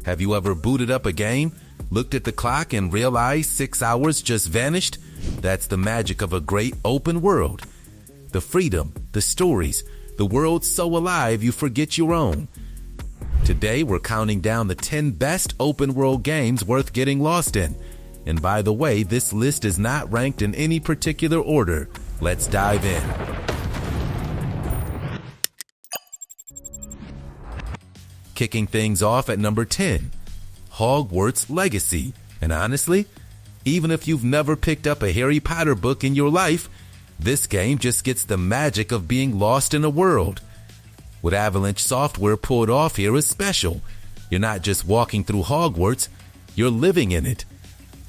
Have you ever booted up a game, looked at the clock and realized 6 hours just vanished? That's the magic of a great open world. The freedom, the stories, the world so alive you forget your own. Today we're counting down the 10 best open world games worth getting lost in. And by the way, this list is not ranked in any particular order. Let's dive in. Kicking things off at number 10, Hogwarts Legacy. And honestly, even if you've never picked up a Harry Potter book in your life, this game just gets the magic of being lost in a world. What Avalanche Software pulled off here is special. You're not just walking through Hogwarts, you're living in it.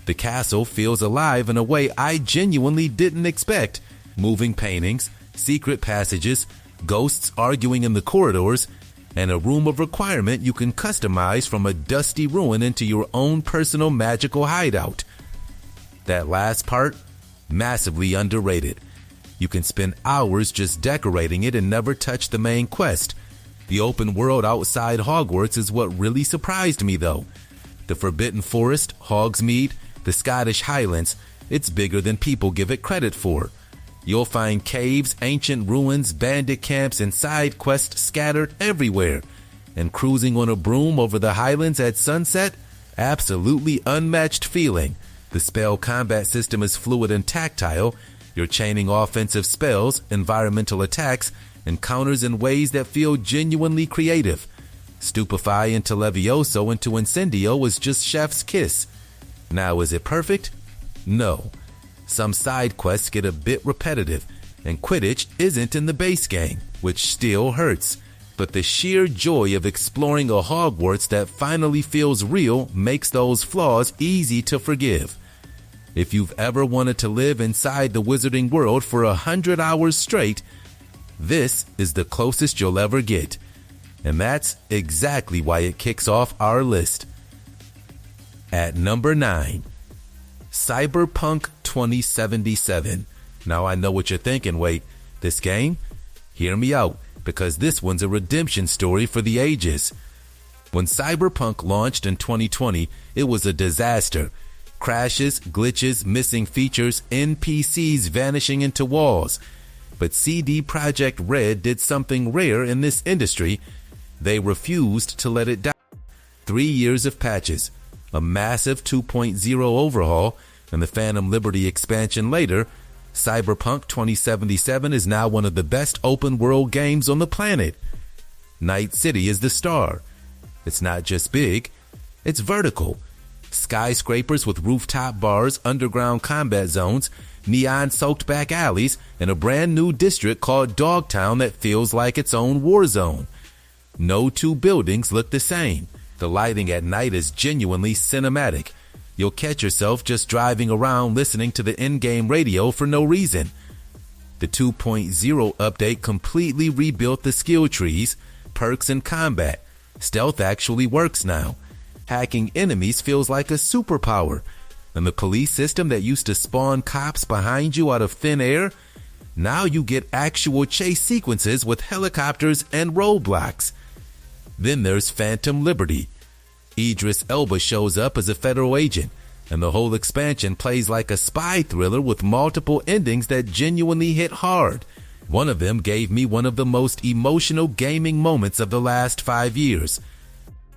The castle feels alive in a way I genuinely didn't expect. Moving paintings, secret passages, ghosts arguing in the corridors, and a room of requirement you can customize from a dusty ruin into your own personal magical hideout. That last part, massively underrated. You can spend hours just decorating it and never touch the main quest. The open world outside Hogwarts is what really surprised me though. The Forbidden Forest, Hogsmeade, the Scottish Highlands, it's bigger than people give it credit for. You'll find caves, ancient ruins, bandit camps, and side quests scattered everywhere. And cruising on a broom over the Highlands at sunset? Absolutely unmatched feeling. The spell combat system is fluid and tactile. You're chaining offensive spells, environmental attacks, and counters in ways that feel genuinely creative. Stupefy into Levioso into Incendio was just chef's kiss. Now, is it perfect? No. Some side quests get a bit repetitive, and Quidditch isn't in the base game, which still hurts. But the sheer joy of exploring a Hogwarts that finally feels real makes those flaws easy to forgive. If you've ever wanted to live inside the wizarding world for 100 hours straight, this is the closest you'll ever get. And that's exactly why it kicks off our list. At number 9, Cyberpunk 2077. Now I know what you're thinking, wait, this game? Hear me out, because this one's a redemption story for the ages. When Cyberpunk launched in 2020, it was a disaster. Crashes, glitches, missing features, NPCs vanishing into walls. But CD Projekt Red did something rare in this industry. They refused to let it die. 3 years of patches, a massive 2.0 overhaul, and the Phantom Liberty expansion later, Cyberpunk 2077 is now one of the best open world games on the planet. Night City is the star. It's not just big, it's vertical. Skyscrapers with rooftop bars, underground combat zones, neon-soaked back alleys, and a brand new district called Dogtown that feels like its own war zone. No two buildings look the same. The lighting at night is genuinely cinematic. You'll catch yourself just driving around listening to the in-game radio for no reason. The 2.0 update completely rebuilt the skill trees, perks, and combat. Stealth actually works now. Hacking enemies feels like a superpower. And the police system that used to spawn cops behind you out of thin air, now you get actual chase sequences with helicopters and roadblocks. Then there's Phantom Liberty. Idris Elba shows up as a federal agent, and the whole expansion plays like a spy thriller with multiple endings that genuinely hit hard. One of them gave me one of the most emotional gaming moments of the last 5 years.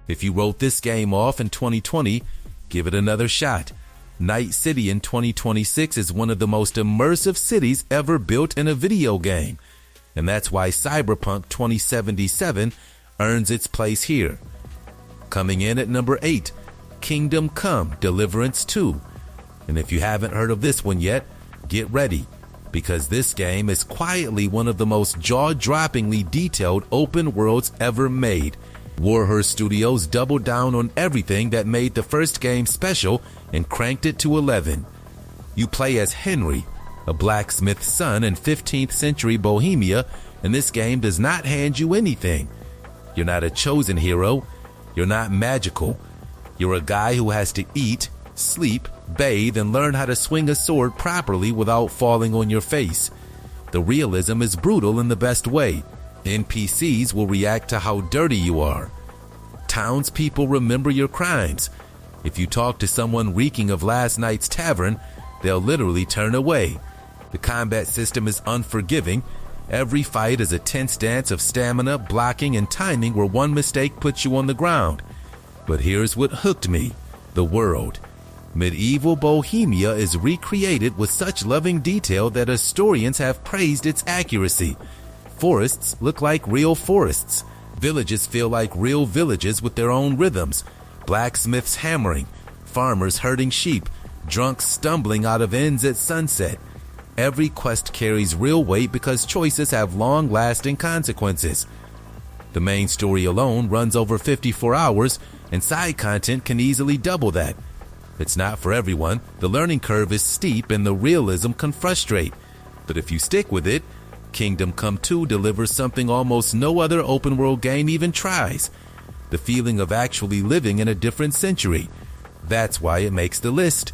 If you wrote this game off in 2020, give it another shot. Night City in 2026 is one of the most immersive cities ever built in a video game, and that's why Cyberpunk 2077 earns its place here. Coming in at number 8, Kingdom Come Deliverance 2. And if you haven't heard of this one yet, get ready, because this game is quietly one of the most jaw-droppingly detailed open worlds ever made. Warhurst Studios doubled down on everything that made the first game special and cranked it to 11. You play as Henry, a blacksmith's son in 15th century Bohemia, and this game does not hand you anything. You're not a chosen hero. You're not magical. You're a guy who has to eat, sleep, bathe, and learn how to swing a sword properly without falling on your face. The realism is brutal in the best way. NPCs will react to how dirty you are. Townspeople remember your crimes. If you talk to someone reeking of last night's tavern, they'll literally turn away. The combat system is unforgiving. Every fight is a tense dance of stamina, blocking, and timing where one mistake puts you on the ground. But here's what hooked me: the world. Medieval Bohemia is recreated with such loving detail that historians have praised its accuracy. Forests look like real forests. Villages feel like real villages with their own rhythms. Blacksmiths hammering, farmers herding sheep, drunks stumbling out of inns at sunset. Every quest carries real weight because choices have long-lasting consequences. The main story alone runs over 54 hours, and side content can easily double that. It's not for everyone. The learning curve is steep and the realism can frustrate. But if you stick with it, Kingdom Come 2 delivers something almost no other open-world game even tries: the feeling of actually living in a different century. That's why it makes the list.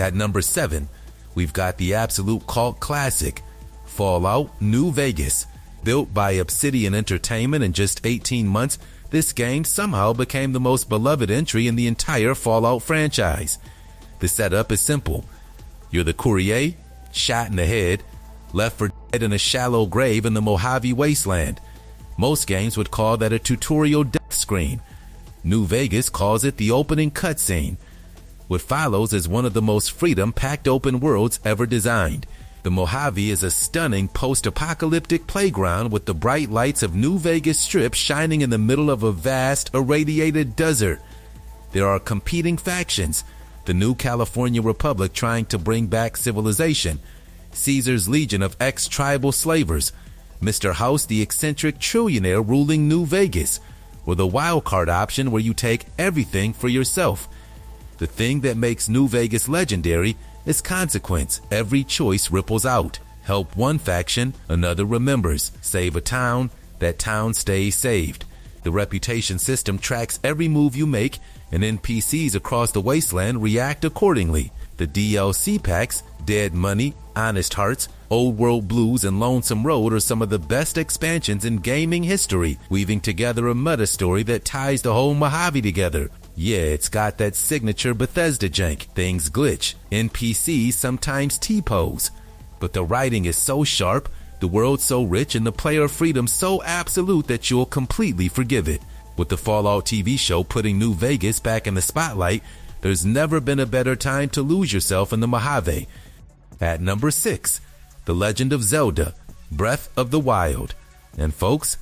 At number 7, we've got the absolute cult classic, Fallout New Vegas. Built by Obsidian Entertainment in just 18 months, this game somehow became the most beloved entry in the entire Fallout franchise. The setup is simple. You're the courier, shot in the head, left for dead in a shallow grave in the Mojave Wasteland. Most games would call that a tutorial death screen. New Vegas calls it the opening cutscene. What follows is one of the most freedom-packed open worlds ever designed. The Mojave is a stunning post-apocalyptic playground with the bright lights of New Vegas Strip shining in the middle of a vast, irradiated desert. There are competing factions: the New California Republic trying to bring back civilization, Caesar's legion of ex-tribal slavers, Mr. House the eccentric trillionaire ruling New Vegas, or the wildcard option where you take everything for yourself. The thing that makes New Vegas legendary is consequence. Every choice ripples out. Help one faction, another remembers. Save a town, that town stays saved. The reputation system tracks every move you make, and NPCs across the wasteland react accordingly. The DLC packs, Dead Money, Honest Hearts, Old World Blues, and Lonesome Road are some of the best expansions in gaming history, weaving together a meta story that ties the whole Mojave together. Yeah, it's got that signature Bethesda jank. Things glitch. NPCs sometimes T-pose. But the writing is so sharp, the world so rich, and the player freedom so absolute that you'll completely forgive it. With the Fallout TV show putting New Vegas back in the spotlight, there's never been a better time to lose yourself in the Mojave. At number 6, The Legend of Zelda: Breath of the Wild. And folks,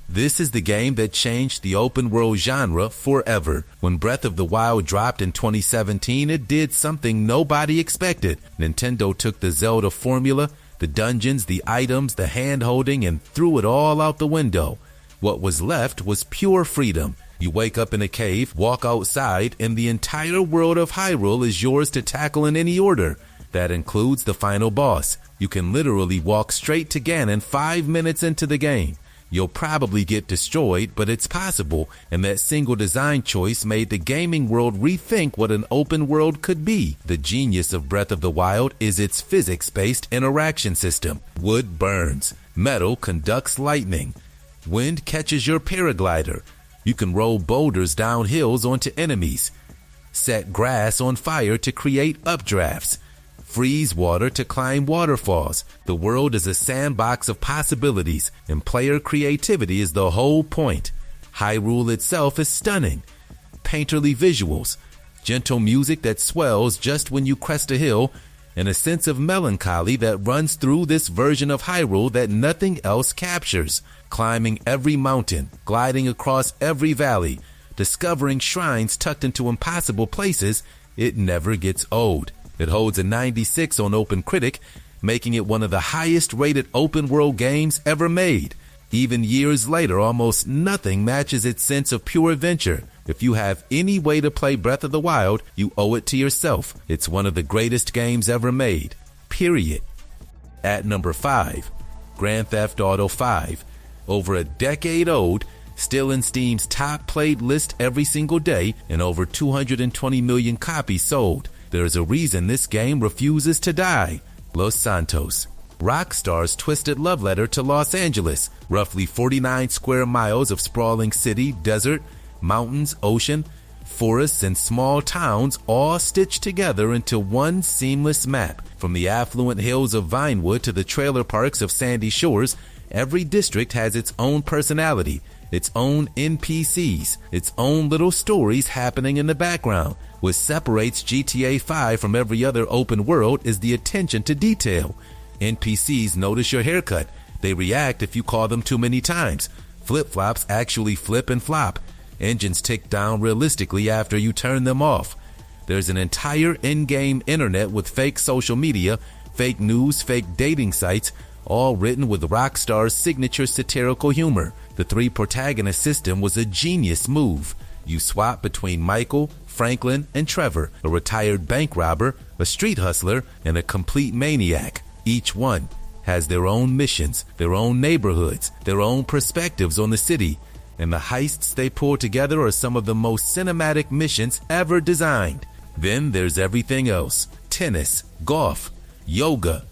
this is the game that changed the open world genre forever. When Breath of the Wild dropped in 2017, it did something nobody expected. Nintendo took the Zelda formula, the dungeons, the items, the hand-holding, and threw it all out the window. What was left was pure freedom. You wake up in a cave, walk outside, and the entire world of Hyrule is yours to tackle in any order. That includes the final boss. You can literally walk straight to Ganon 5 minutes into the game. You'll probably get destroyed, but it's possible, and that single design choice made the gaming world rethink what an open world could be. The genius of Breath of the Wild is its physics-based interaction system. Wood burns. Metal conducts lightning. Wind catches your paraglider. You can roll boulders down hills onto enemies. Set grass on fire to create updrafts. Freeze water to climb waterfalls. The world is a sandbox of possibilities, and player creativity is the whole point. Hyrule itself is stunning. Painterly visuals, gentle music that swells just when you crest a hill, and a sense of melancholy that runs through this version of Hyrule that nothing else captures. Climbing every mountain, gliding across every valley, discovering shrines tucked into impossible places, it never gets old. It holds a 96 on OpenCritic, making it one of the highest-rated open-world games ever made. Even years later, almost nothing matches its sense of pure adventure. If you have any way to play Breath of the Wild, you owe it to yourself. It's one of the greatest games ever made. Period. At number 5, Grand Theft Auto 5. Over a decade old, still in Steam's top-played list every single day, and over 220 million copies sold. There's a reason this game refuses to die. Los Santos. Rockstar's twisted love letter to Los Angeles, roughly 49 square miles of sprawling city, desert, mountains, ocean, forests, and small towns all stitched together into one seamless map. From the affluent hills of Vinewood to the trailer parks of Sandy Shores, every district has its own personality, its own NPCs, its own little stories happening in the background. What separates GTA 5 from every other open world is the attention to detail. NPCs notice your haircut. They react if you call them too many times. Flip-flops actually flip and flop. Engines tick down realistically after you turn them off. There's an entire in-game internet with fake social media, fake news, fake dating sites, all written with Rockstar's signature satirical humor. The three protagonist system was a genius move. You swap between Michael, Franklin, and Trevor, a retired bank robber, a street hustler, and a complete maniac. Each one has their own missions, their own neighborhoods, their own perspectives on the city, and the heists they pull together are some of the most cinematic missions ever designed. Then there's everything else: tennis, golf, yoga,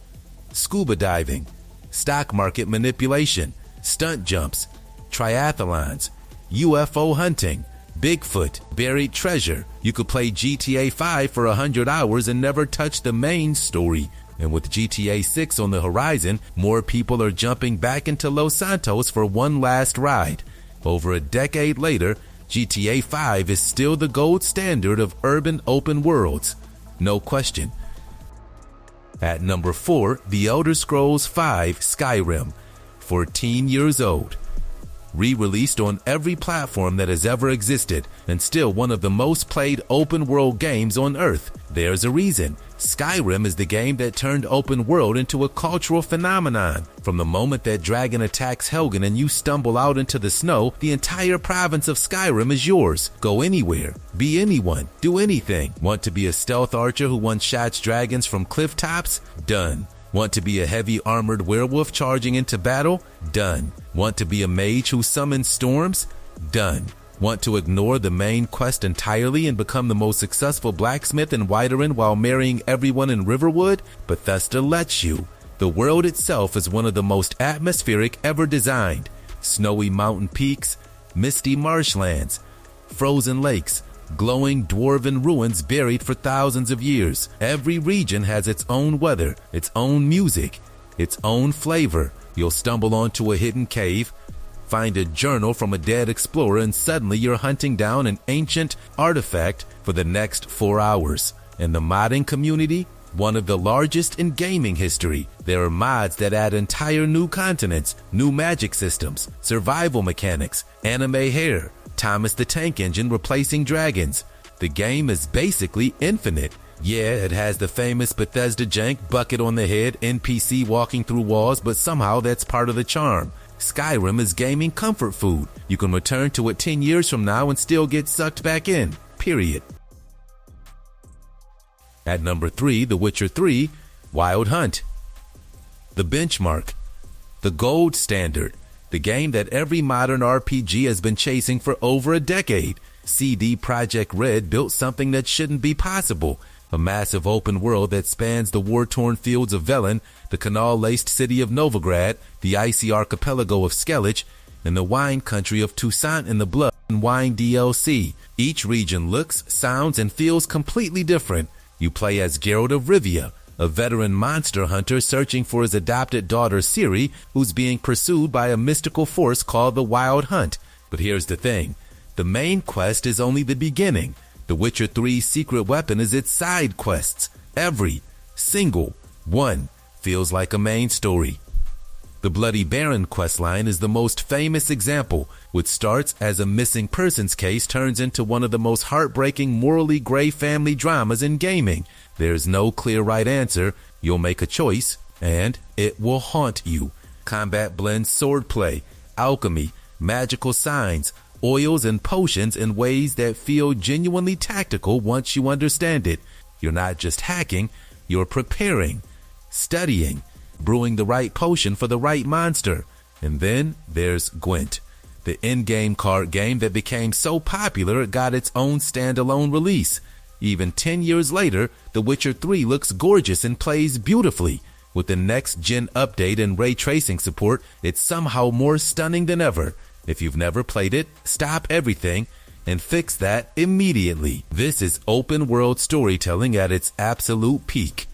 scuba diving, stock market manipulation, stunt jumps, triathlons, UFO hunting, Bigfoot, buried treasure. You could play GTA 5 for 100 hours and never touch the main story. And with GTA 6 on the horizon, more people are jumping back into Los Santos for one last ride. Over a decade later, GTA 5 is still the gold standard of urban open worlds. No question. At number 4, The Elder Scrolls V Skyrim, 14 years old. Re-released on every platform that has ever existed, and still one of the most played open world games on Earth. There's a reason. Skyrim is the game that turned open world into a cultural phenomenon. From the moment that dragon attacks Helgen and you stumble out into the snow, the entire province of Skyrim is yours. Go anywhere, be anyone, do anything. Want to be a stealth archer who one-shots dragons from cliff tops? Done. Want to be a heavy armored werewolf charging into battle? Done. Want to be a mage who summons storms? Done. Want to ignore the main quest entirely and become the most successful blacksmith in Whiterun while marrying everyone in Riverwood? Bethesda lets you. The world itself is one of the most atmospheric ever designed. Snowy mountain peaks, misty marshlands, frozen lakes, glowing dwarven ruins buried for thousands of years. Every region has its own weather, its own music, its own flavor. You'll stumble onto a hidden cave, find a journal from a dead explorer, and suddenly you're hunting down an ancient artifact for the next 4 hours. And the modding community, one of the largest in gaming history. There are mods that add entire new continents, new magic systems, survival mechanics, anime hair, Thomas the Tank Engine replacing dragons. The game is basically infinite. Yeah, it has the famous Bethesda jank, bucket on the head, NPC walking through walls, but somehow that's part of the charm. Skyrim is gaming comfort food. You can return to it 10 years from now and still get sucked back in. Period. At number 3, The Witcher 3 Wild Hunt. The benchmark. The gold standard. The game that every modern RPG has been chasing for over a decade. CD Projekt Red built something that shouldn't be possible. A massive open world that spans the war-torn fields of Velen, the canal-laced city of Novigrad, the icy archipelago of Skellige, and the wine country of Toussaint in the Blood and Wine DLC. Each region looks, sounds, and feels completely different. You play as Geralt of Rivia, a veteran monster hunter searching for his adopted daughter Ciri, who's being pursued by a mystical force called the Wild Hunt. But here's the thing. The main quest is only the beginning. The Witcher 3's secret weapon is its side quests. Every single one feels like a main story. The Bloody Baron questline is the most famous example, which starts as a missing persons case turns into one of the most heartbreaking morally gray family dramas in gaming. There's no clear right answer. You'll make a choice, and it will haunt you. Combat blends swordplay, alchemy, magical signs, oils, and potions in ways that feel genuinely tactical once you understand it. You're not just hacking, you're preparing, studying, brewing the right potion for the right monster. And then there's Gwent, the in-game card game that became so popular it got its own standalone release. Even 10 years later, The Witcher 3 looks gorgeous and plays beautifully. With the next-gen update and ray tracing support, it's somehow more stunning than ever. If you've never played it, stop everything and fix that immediately. This is open world storytelling at its absolute peak.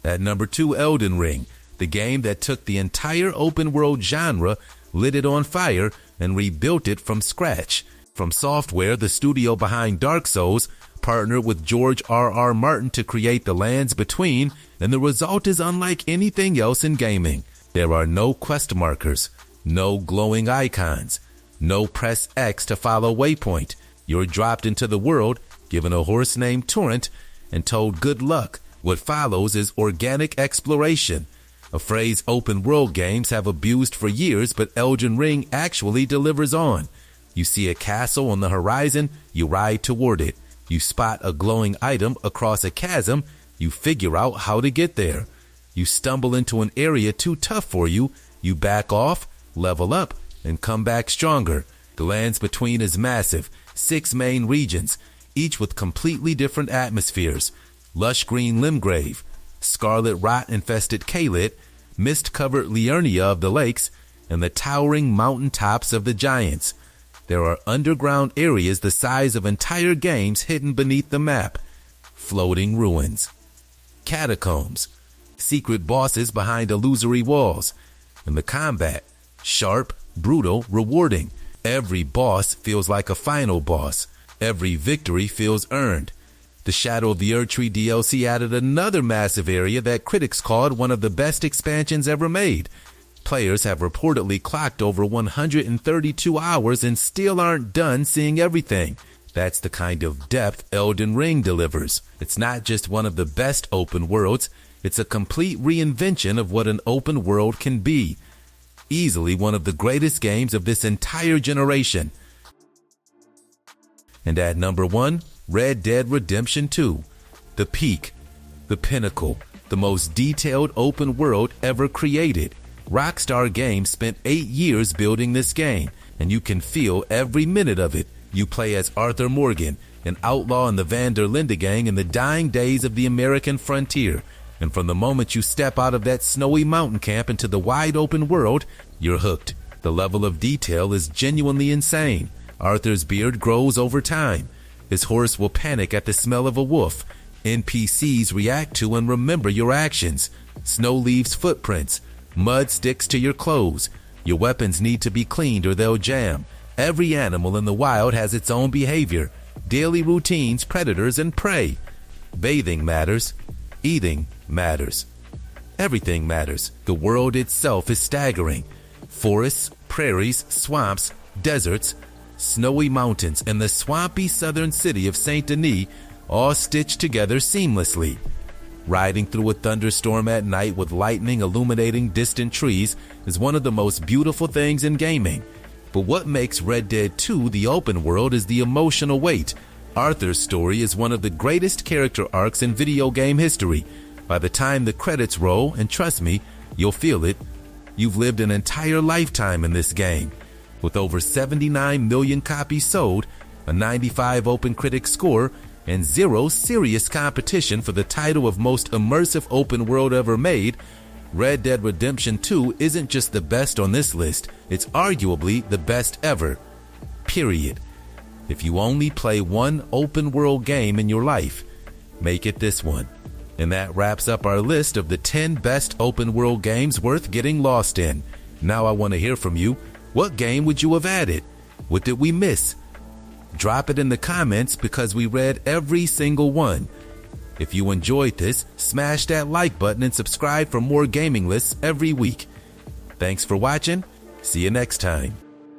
At number 2, Elden Ring, the game that took the entire open world genre, lit it on fire, and rebuilt it from scratch. From Software, the studio behind Dark Souls, partnered with George R.R. Martin to create The Lands Between, and the result is unlike anything else in gaming. There are no quest markers, no glowing icons, no press X to follow waypoint. You're dropped into the world, given a horse named Torrent, and told good luck. What follows is organic exploration, a phrase open world games have abused for years, but Elden Ring actually delivers on. You see a castle on the horizon, you ride toward it. You spot a glowing item across a chasm, you figure out how to get there. You stumble into an area too tough for you, you back off, level up, and come back stronger. The Lands Between is massive, 6 main regions, each with completely different atmospheres. Lush green Limgrave, scarlet rot-infested Caelid, mist-covered Liurnia of the lakes, and the towering mountain tops of the giants. There are underground areas the size of entire games hidden beneath the map. Floating ruins. Catacombs. Secret bosses behind illusory walls. And the combat. Sharp, brutal, rewarding. Every boss feels like a final boss. Every victory feels earned. The Shadow of the Erdtree DLC added another massive area that critics called one of the best expansions ever made. Players have reportedly clocked over 132 hours and still aren't done seeing everything. That's the kind of depth Elden Ring delivers. It's not just one of the best open worlds, it's a complete reinvention of what an open world can be. Easily one of the greatest games of this entire generation. And at number 1, Red Dead Redemption 2, the peak, the pinnacle, the most detailed open world ever created. Rockstar Games spent 8 years building this game, and you can feel every minute of it. You play as Arthur Morgan, an outlaw in the Van der Linde gang in the dying days of the American frontier. And from the moment you step out of that snowy mountain camp into the wide open world, you're hooked. The level of detail is genuinely insane. Arthur's beard grows over time. His horse will panic at the smell of a wolf. NPCs react to and remember your actions. Snow leaves footprints. Mud sticks to your clothes. Your weapons need to be cleaned or they'll jam. Every animal in the wild has its own behavior. Daily routines, predators, and prey. Bathing matters. Eating matters. Everything matters. The world itself is staggering. Forests, prairies, swamps, deserts, snowy mountains, and the swampy southern city of Saint Denis all stitched together seamlessly. Riding through a thunderstorm at night with lightning illuminating distant trees is one of the most beautiful things in gaming. But what makes Red Dead 2 the open world is the emotional weight. Arthur's story is one of the greatest character arcs in video game history. By the time the credits roll, and trust me, you'll feel it, you've lived an entire lifetime in this game. With over 79 million copies sold, a 95 OpenCritic score, and 0 serious competition for the title of most immersive open world ever made, Red Dead Redemption 2 isn't just the best on this list, it's arguably the best ever. Period. If you only play one open world game in your life, make it this one. And that wraps up our list of the 10 best open world games worth getting lost in. Now I want to hear from you. What game would you have added? What did we miss? Drop it in the comments because we read every single one. If you enjoyed this, smash that like button and subscribe for more gaming lists every week. Thanks for watching. See you next time.